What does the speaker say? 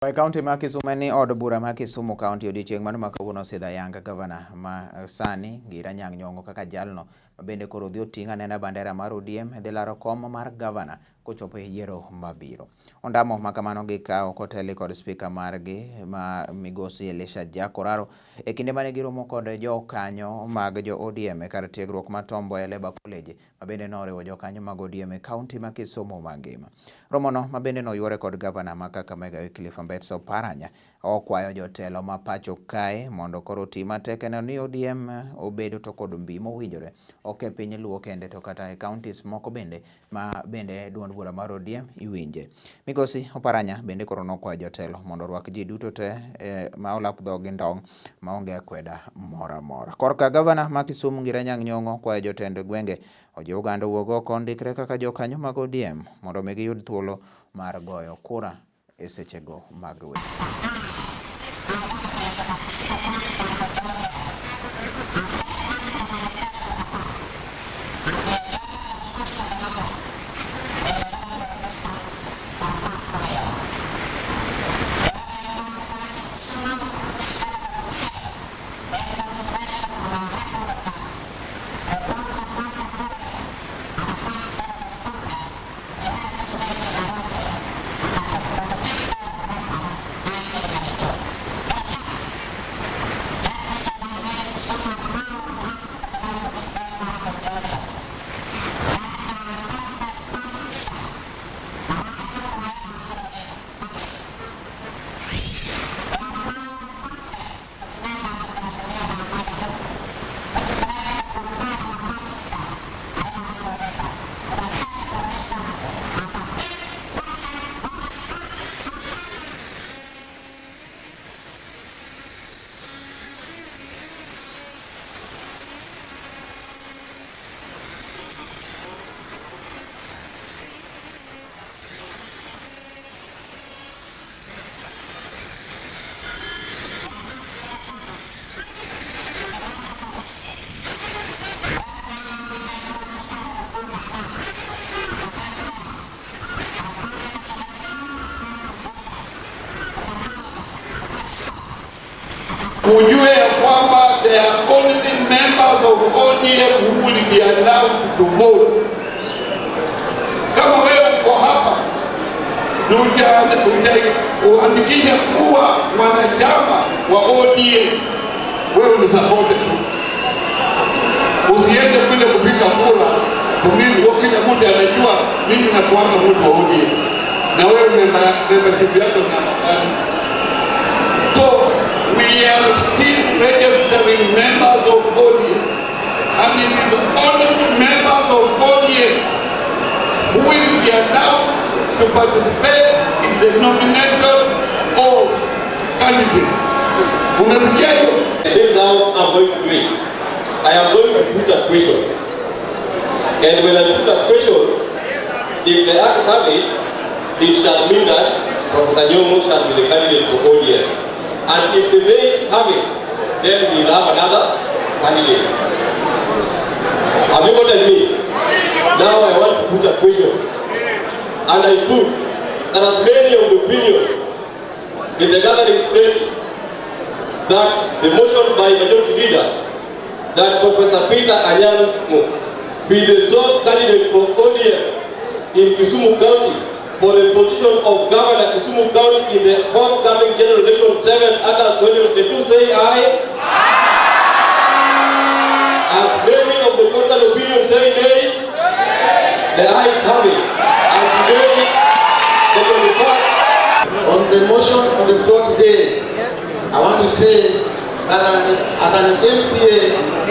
Kaunti ma Kisumu ni od bura ma Kisumu Kaunti odiochieng' mano ma kawuono Osidho ayanga Gavana ma sani gira Nyong'o kaka jalno bende koro dhi oting'a nena bandera mar ODM dhi laro kom mar Gavana kochopo e yiero mabiro. Ondamo ma kamano gikawo koteli kod spika margi ma migosi Elisha Jakoraro e kinde mane giromo kod jokanyo mag jo ODM kar tiegruok ma Tombo e Leba College ma bende noriwo jokanyo mag ODM e kaunti ma Kisumu mangima. Romono ma bende noyuore kod Gavana ma Kakamega Wycliffe Oparanya okwayo jotelo ma pacho kae mondo koro ti matek ni ODM obedo to kod mbi mowinjore ok e piny Luo kende to kata e counties moko bende ma bende duond bura mar ODM iwinje. Migosi Oparanya bende koro nokwayo jotelo mondo orwak ji duto te ma olap dhogi ndong' maonge akweda moro amora. Korka Gavana ma Kisumu Ngira Nyong'o kwayo jotend gwenge ojiw oganda wuog oko ndikre kaka jokanyo mag ODM mondo mi giyud thuolo mar goyo kura e sechego mag weche. Ujue ya kwamba there are only members of ODM who will be allowed to vote. Kama wewe uko hapa uandikisha kuwa wanachama wa ODM, wewe ni supported. Usiende kule kupiga kura kumimi kwa kila mtu anajua mimi na kuanga mtu wa ODM na wewe membership yako ni gani. So we are still registering members of ODM, and it is only members of ODM who will be allowed to participate in the nomination of candidates. This is how I'm going to do it. I am going to put a question, and when I put a question, if the acts have it, it shall mean that Professor Nyong'o shall be the candidate for ODM. And if the days have it, then we will have another candidate. Have you got me? Now I want to put a question. And I put that as many of the opinion in the gathering today that the motion by majority leader that Professor Peter Nyong'o be the sole candidate for ODM in Kisumu County for the position of Governor Kisumu County in the forthcoming general election 7 August 2022, say aye. Aye. As many of the contrary opinion say nay, the ayes have it. And today, the 21st. On the motion on the floor today, I want to say that as an MCA,